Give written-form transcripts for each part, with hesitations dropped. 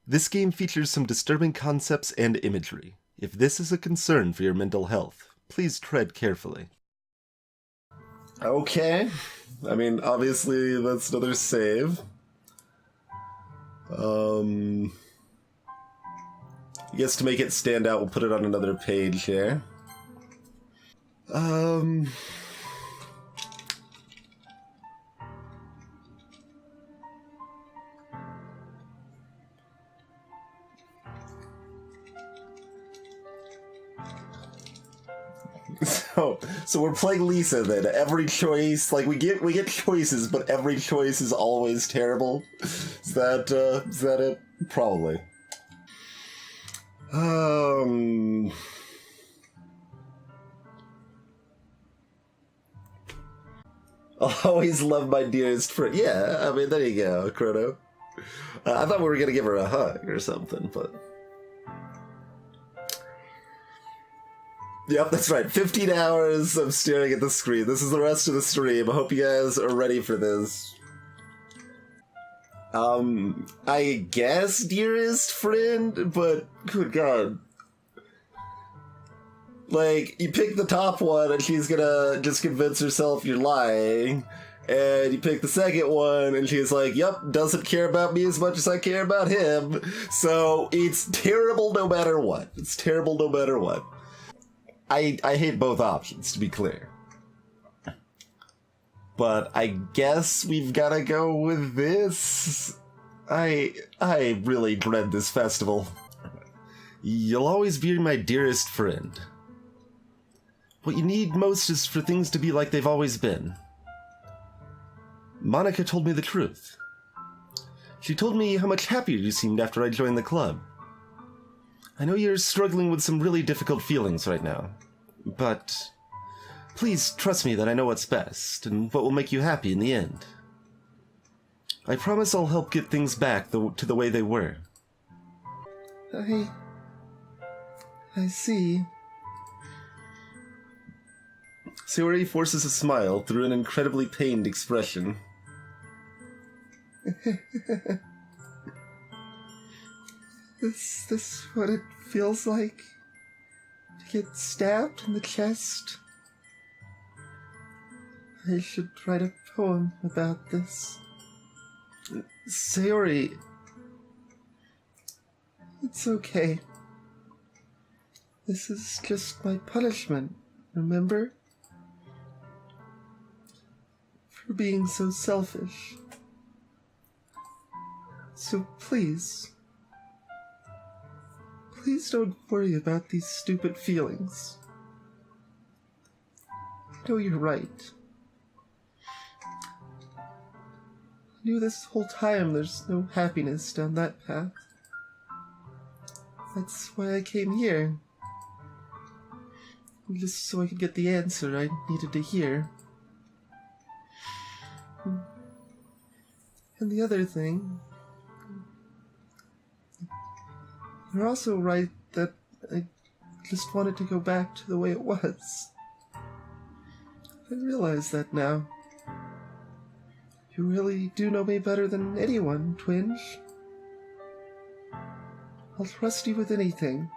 This game features some disturbing concepts and imagery. If this is a concern for your mental health, please tread carefully. Okay. I mean, obviously, that's another save. I guess to make it stand out, we'll put it on another page here. So we're playing Lisa then. Every choice, like we get choices, but every choice is always terrible. Is that it? Probably. I'll always love my dearest friend. Yeah, I mean, there you go, Chrono. I thought we were gonna give her a hug or something, but... Yep, that's right. 15 hours of staring at the screen. This is the rest of the stream. I hope you guys are ready for this. I guess dearest friend, but good god. Like, you pick the top one and she's gonna just convince herself you're lying. And you pick the second one and she's like, yep, doesn't care about me as much as I care about him. So it's terrible no matter what. It's terrible no matter what. I hate both options, to be clear. But I guess we've gotta go with this. I really dread this festival. You'll always be my dearest friend. What you need most is for things to be like they've always been. Monica told me the truth. She told me how much happier you seemed after I joined the club. I know you're struggling with some really difficult feelings right now, but please trust me that I know what's best and what will make you happy in the end. I promise I'll help get things back to the way they were. I see. Sayori forces a smile through an incredibly pained expression. Is this what it feels like? To get stabbed in the chest? I should write a poem about this. Sayori... It's okay. This is just my punishment, remember? For being so selfish. So please don't worry about these stupid feelings. I know you're right. I knew this whole time there's no happiness down that path. That's why I came here. Just so I could get the answer I needed to hear. And the other thing... You're also right that I just wanted to go back to the way it was. I realize that now. You really do know me better than anyone, Twinge. I'll trust you with anything.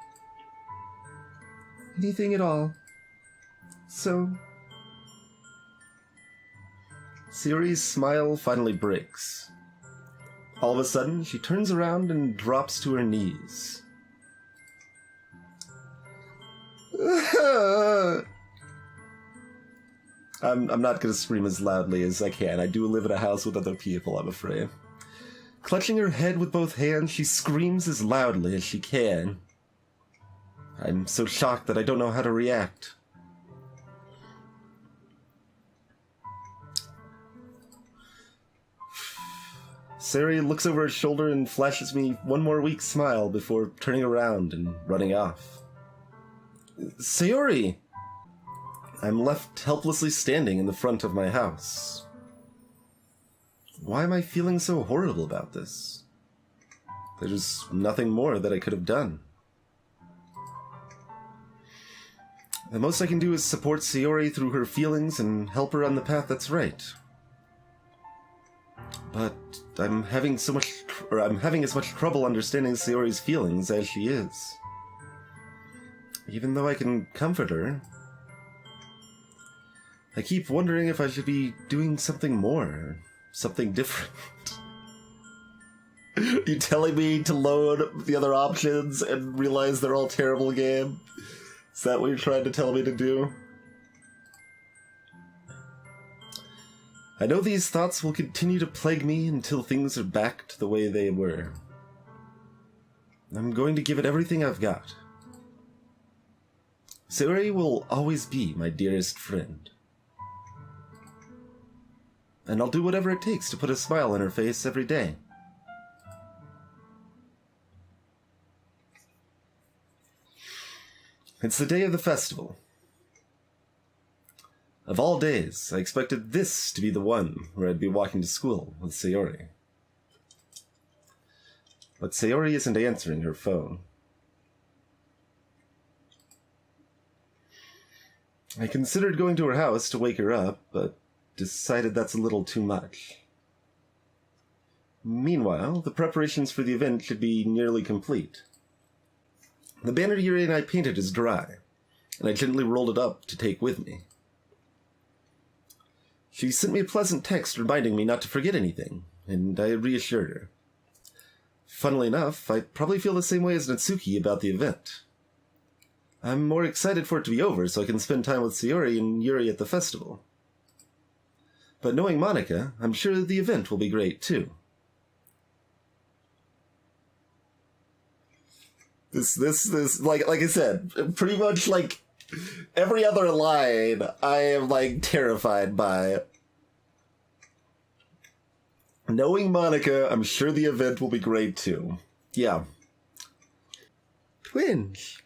Anything at all. So... Sayori's smile finally breaks. All of a sudden, she turns around and drops to her knees. I'm not going to scream as loudly as I can. I do live in a house with other people, I'm afraid. Clutching her head with both hands, she screams as loudly as she can. I'm so shocked that I don't know how to react. Sayori looks over her shoulder and flashes me one more weak smile before turning around and running off. Sayori! I'm left helplessly standing in the front of my house. Why am I feeling so horrible about this? There's nothing more that I could have done. The most I can do is support Sayori through her feelings and help her on the path that's right. But I'm having so much I'm having as much trouble understanding Sayori's feelings as she is. Even though I can comfort her, I keep wondering if I should be doing something more, something different. You telling me to load the other options and realize they're all terrible game? Is that what you're trying to tell me to do? I know these thoughts will continue to plague me until things are back to the way they were. I'm going to give it everything I've got. Sayori will always be my dearest friend. And I'll do whatever it takes to put a smile on her face every day. It's the day of the festival. Of all days, I expected this to be the one where I'd be walking to school with Sayori. But Sayori isn't answering her phone. I considered going to her house to wake her up, but decided that's a little too much. Meanwhile, the preparations for the event should be nearly complete. The banner Yuri and I painted is dry, and I gently rolled it up to take with me. She sent me a pleasant text reminding me not to forget anything, and I reassured her. Funnily enough, I probably feel the same way as Natsuki about the event. I'm more excited for it to be over so I can spend time with Sayori and Yuri at the festival. But knowing Monika, I'm sure the event will be great too. This, like I said, pretty much like every other line I am like terrified by. Knowing Monika, I'm sure the event will be great too. Yeah. Twinge,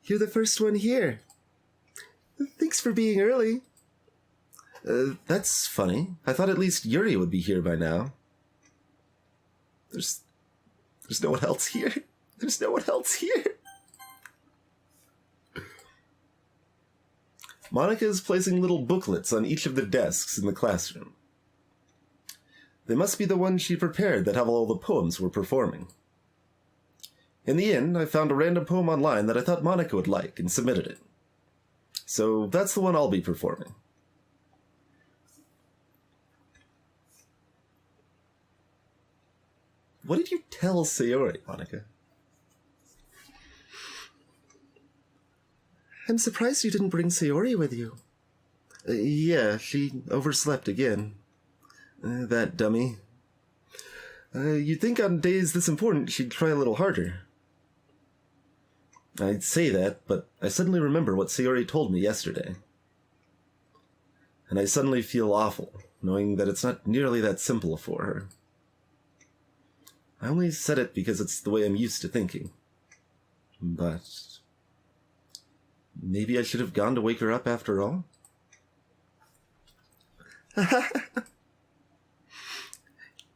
you're the first one here. Thanks for being early. That's funny. I thought at least Yuri would be here by now. There's no one else here. There's no one else here. Monika is placing little booklets on each of the desks in the classroom. They must be the ones she prepared that have all the poems we're performing. In the end, I found a random poem online that I thought Monika would like and submitted it. So that's the one I'll be performing. What did you tell Sayori, Monika? I'm surprised you didn't bring Sayori with you. Yeah, she overslept again. That dummy. You'd think on days this important she'd try a little harder. I'd say that, but I suddenly remember what Sayori told me yesterday. And I suddenly feel awful, knowing that it's not nearly that simple for her. I only said it because it's the way I'm used to thinking. But maybe I should have gone to wake her up after all?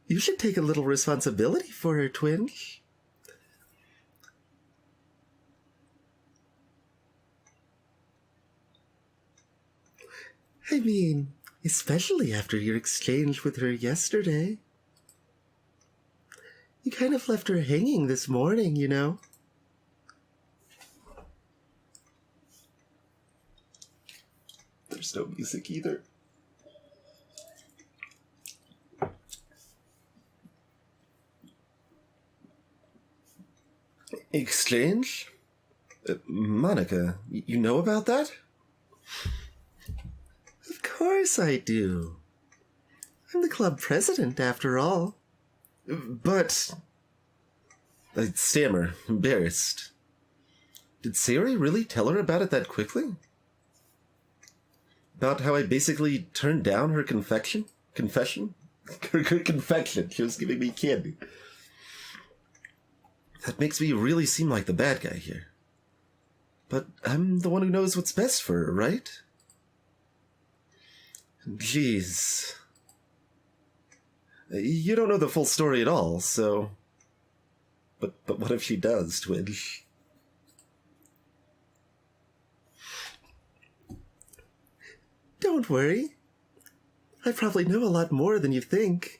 You should take a little responsibility for her, Twinge. I mean, especially after your exchange with her yesterday. You kind of left her hanging this morning, you know. There's no music either. Exchange? Monika, you know about that? Of course I do. I'm the club president, after all. But I stammer, embarrassed. Did Sayori really tell her about it that quickly? About how I basically turned down her confession? Her confection. She was giving me candy. That makes me really seem like the bad guy here. But I'm the one who knows what's best for her, right? Jeez. You don't know the full story at all, so... But what if she does, Twinge? Don't worry. I probably know a lot more than you think.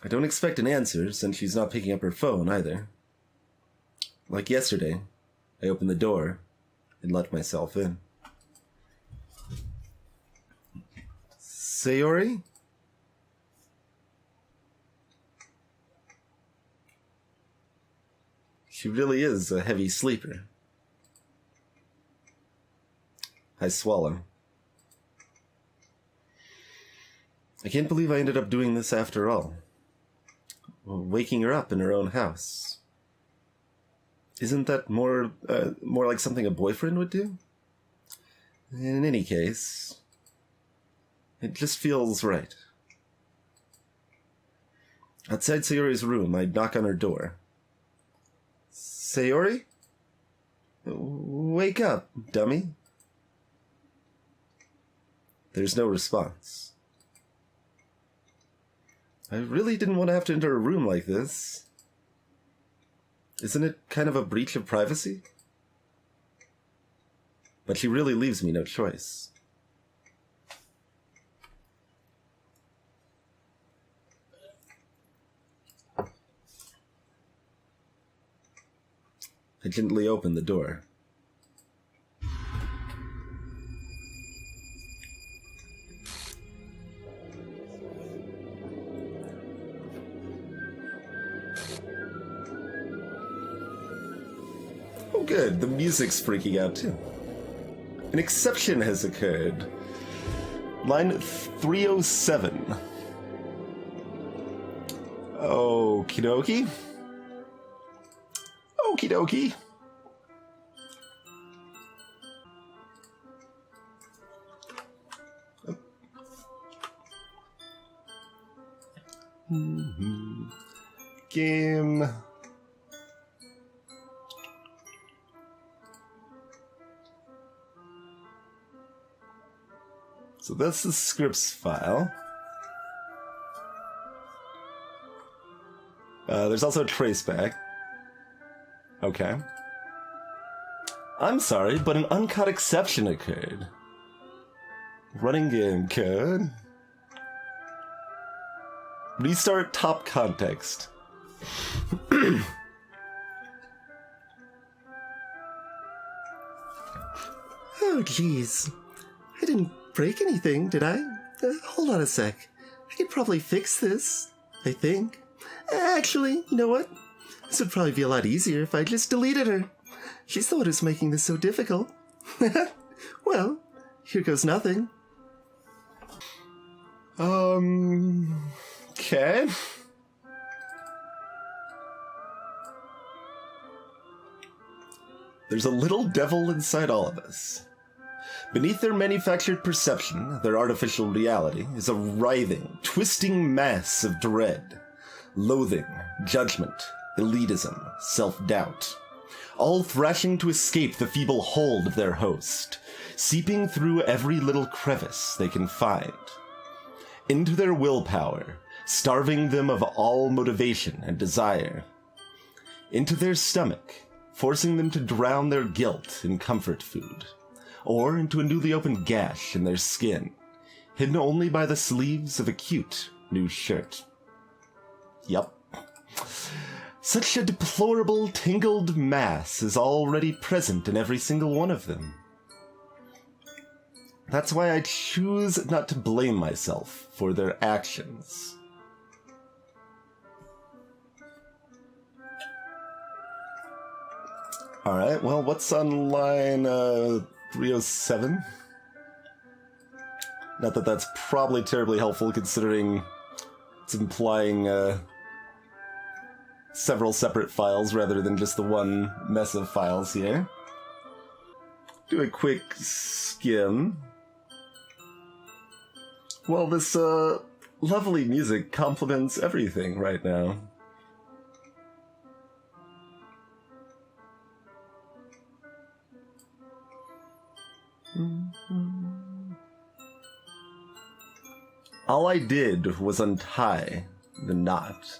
I don't expect an answer since she's not picking up her phone either. Like yesterday, I opened the door and let myself in. Sayori? She really is a heavy sleeper. I swallow. I can't believe I ended up doing this after all. Waking her up in her own house. Isn't that more like something a boyfriend would do? In any case, it just feels right. Outside Sayori's room, I knock on her door. Sayori? Wake up, dummy. There's no response. I really didn't want to have to enter a room like this. Isn't it kind of a breach of privacy? But she really leaves me no choice. I gently open the door. Oh good, the music's freaking out too. An exception has occurred. Line 307. Okie dokie. Okie dokie. Game. So that's the scripts file. There's also a traceback. Okay. I'm sorry, but an uncut exception occurred. Running game code. Restart top context. Oh, jeez. I didn't break anything, did I? Hold on a sec. I could probably fix this, I think. Actually, you know what? This would probably be a lot easier if I just deleted her. She's the one who's making this so difficult. Well, here goes nothing. Okay. There's a little devil inside all of us. Beneath their manufactured perception, their artificial reality, is a writhing, twisting mass of dread, loathing, judgment, elitism, self-doubt, all thrashing to escape the feeble hold of their host, seeping through every little crevice they can find, into their willpower, starving them of all motivation and desire, into their stomach, forcing them to drown their guilt in comfort food, or into a newly opened gash in their skin, hidden only by the sleeves of a cute new shirt. Yup. Such a deplorable, tangled mass is already present in every single one of them. That's why I choose not to blame myself for their actions. Alright, well, what's on line 307? Not that that's probably terribly helpful, considering it's implying several separate files rather than just the one mess of files here. Do a quick skim. Well, this lovely music complements everything right now. All I did was untie the knot.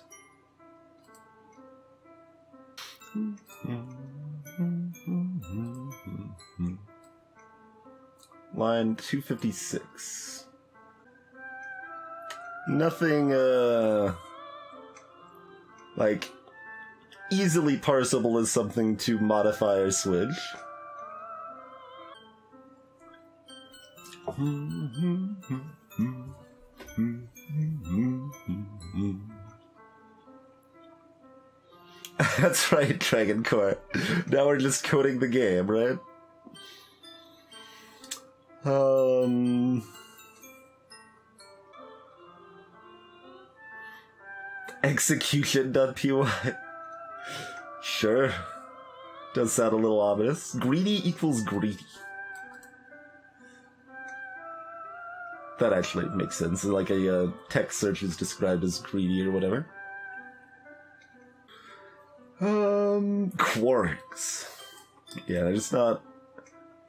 Line 256. Nothing like, easily parsable as something to modify or switch. That's right, Dragon Core. Now we're just coding the game, right? Execution.py. Sure. Does sound a little ominous. Greedy equals greedy. That actually makes sense. Like a text search is described as greedy or whatever. Quarks. Yeah, there's not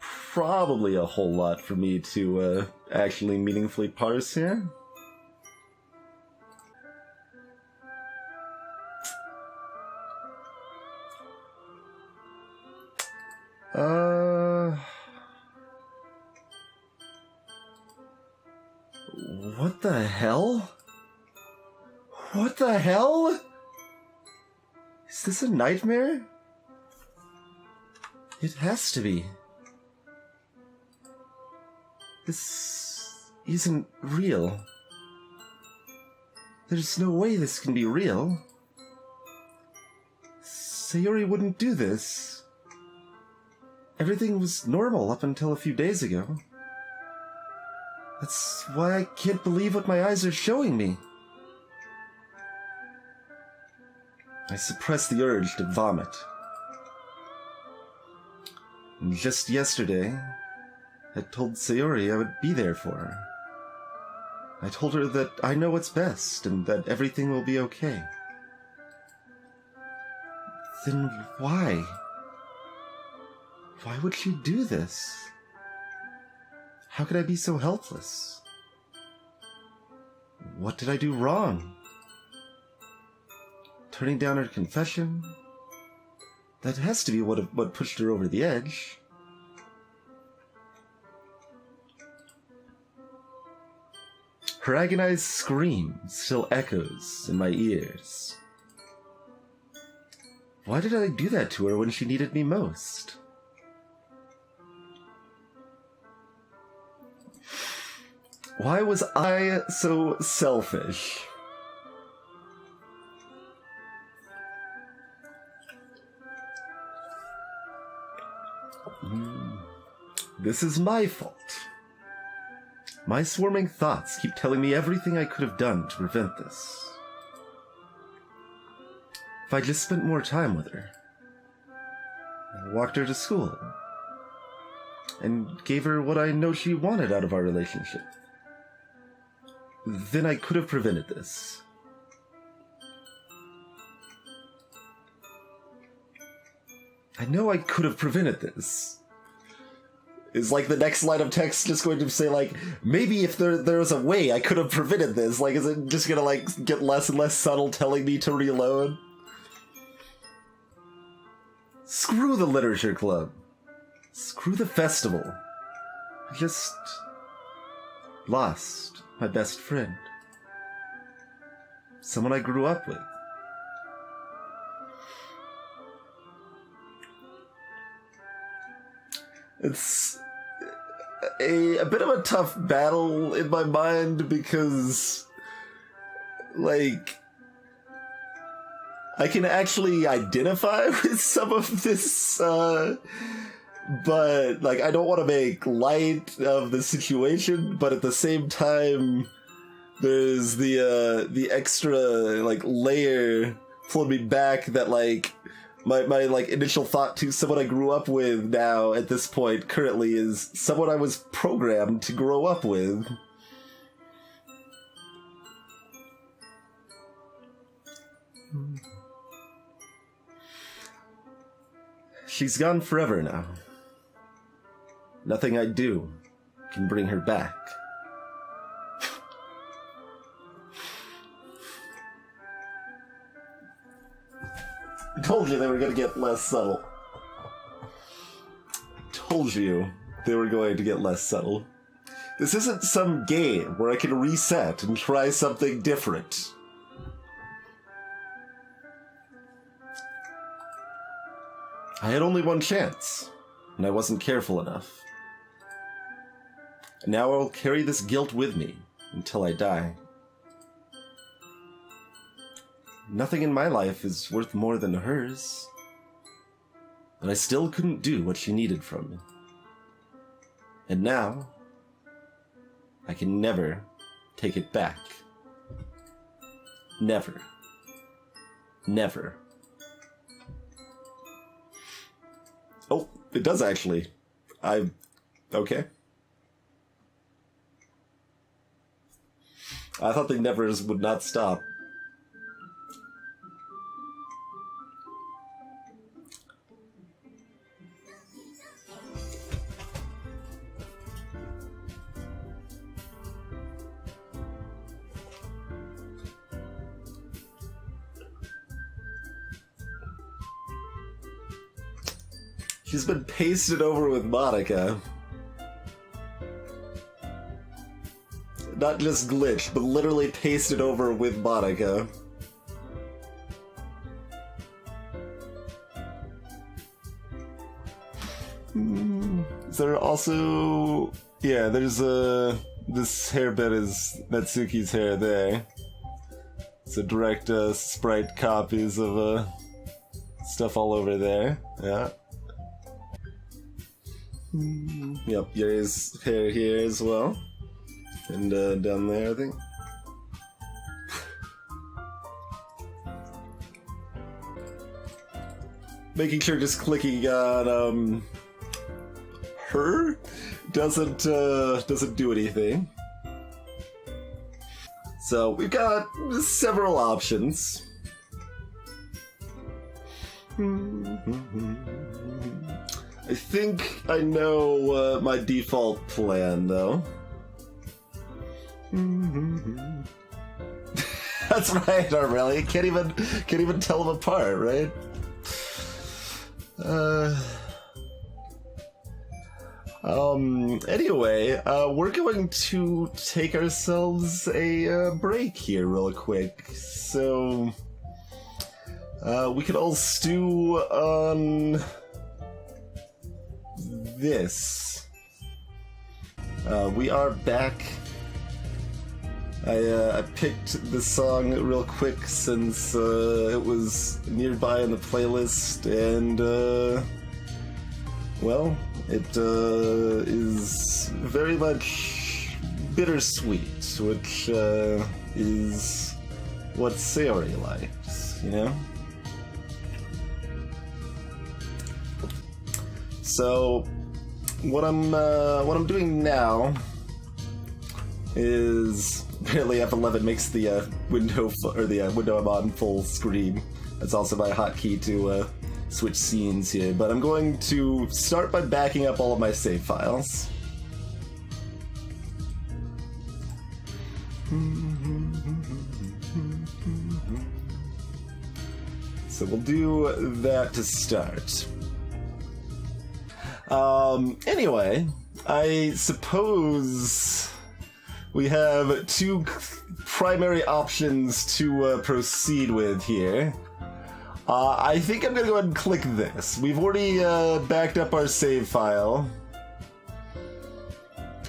probably a whole lot for me to actually meaningfully parse here. What the hell? What the hell? Is this a nightmare? It has to be. This isn't real. There's no way this can be real. Sayori wouldn't do this. Everything was normal up until a few days ago. That's why I can't believe what my eyes are showing me. I suppress the urge to vomit. And just yesterday, I told Sayori I would be there for her. I told her that I know what's best and that everything will be okay. Then why? Why would she do this? How could I be so helpless? What did I do wrong? Turning down her confession? That has to be what pushed her over the edge. Her agonized scream still echoes in my ears. Why did I do that to her when she needed me most? Why was I so selfish? This is my fault. My swarming thoughts keep telling me everything I could have done to prevent this. If I just spent more time with her, walked her to school, and gave her what I know she wanted out of our relationship, then I could have prevented this. I know I could have prevented this. Is like the next line of text just going to say like, maybe if there was a way I could have prevented this? Like, is it just gonna like get less and less subtle telling me to reload? Screw the literature club. Screw the festival. I just lost my best friend. Someone I grew up with. It's a bit of a tough battle in my mind because, like, I can actually identify with some of this, but, like, I don't want to make light of the situation, but at the same time, there's the extra, like, layer pulling me back that, like, my like initial thought to someone I grew up with now at this point currently is someone I was programmed to grow up with. She's gone forever now. Nothing I do can bring her back. I told you they were going to get less subtle. Told you they were going to get less subtle. This isn't some game where I can reset and try something different. I had only one chance, and I wasn't careful enough. And now I'll carry this guilt with me until I die. Nothing in my life is worth more than hers. And I still couldn't do what she needed from me. And now, I can never take it back. Never. Never. Oh, it does actually. Okay. I thought the nevers would not stop. She's been pasted over with Monica. Not just glitched, but literally pasted over with Monica. Is there also... Yeah, there's this hairbit is Natsuki's hair there. So direct sprite copies of stuff all over there. Yeah. Yep, Yuri's hair here as well. And down there, I think. Making sure just clicking on her doesn't do anything. So we've got several options. I think I know my default plan, though. That's right, Aurelia. Can't even tell them apart, right? Anyway, we're going to take ourselves a break here real quick. So, we could all stew on this. We are back. I picked the song real quick since it was nearby in the playlist, and well, it is very much bittersweet, which is what Sayori likes, you know? So, what I'm doing now is apparently F11 makes the window window I'm on full screen. That's also my hotkey to switch scenes here. But I'm going to start by backing up all of my save files. So we'll do that to start. Anyway, I suppose we have two primary options to proceed with here. I think I'm gonna go ahead and click this. We've already backed up our save file.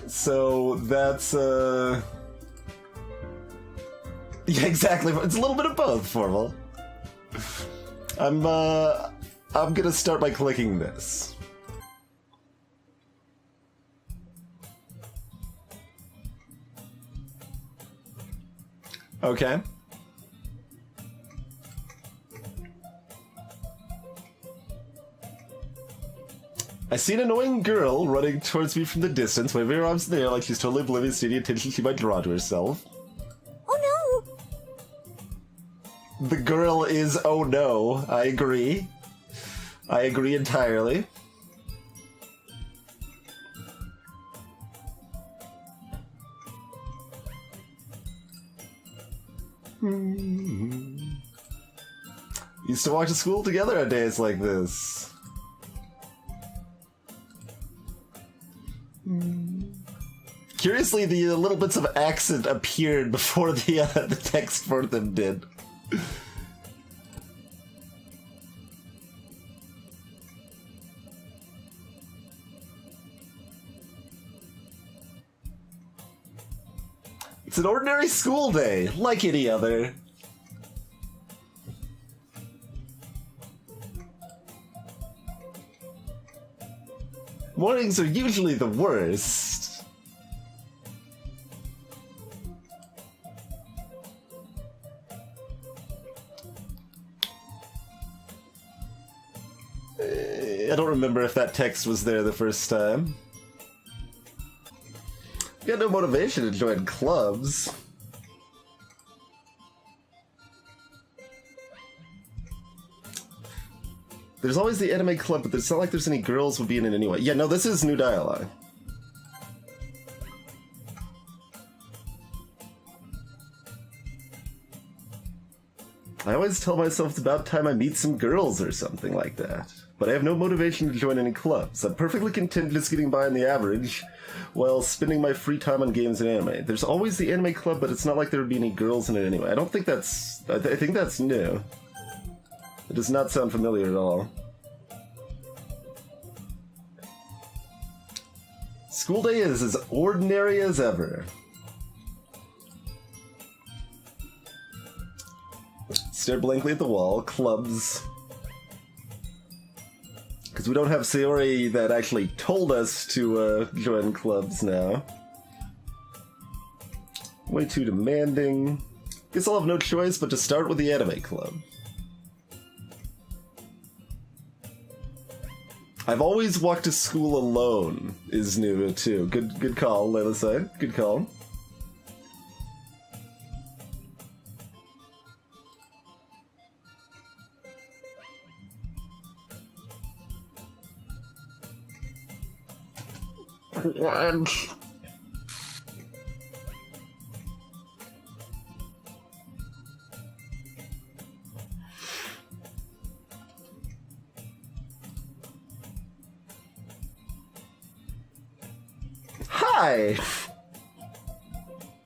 So that's yeah, exactly. It's a little bit of both, Formal. I'm gonna start by clicking this. Okay. I see an annoying girl running towards me from the distance, waving her arms in the air like she's totally oblivious to any attention she might draw to herself. Oh no! The girl is oh no. I agree. I agree entirely. Used to walk to school together on days like this. Curiously, the little bits of accent appeared before the text for them did. It's an ordinary school day, like any other. Mornings are usually the worst. I don't remember if that text was there the first time. Got no motivation to join clubs. There's always the anime club, but it's not like there's any girls would be in it anyway. Yeah, no, this is new dialogue. I always tell myself it's about time I meet some girls or something like that. But I have no motivation to join any clubs. I'm perfectly content just getting by on the average while spending my free time on games and anime. There's always the anime club, but it's not like there would be any girls in it anyway. I don't think that's... I think that's new. It does not sound familiar at all. School day is as ordinary as ever. Stare blankly at the wall. Clubs. Because we don't have Sayori that actually told us to join clubs now. Way too demanding. Guess I'll have no choice but to start with the anime club. I've always walked to school alone is new too. Good call, Layla said. Good call. Hi!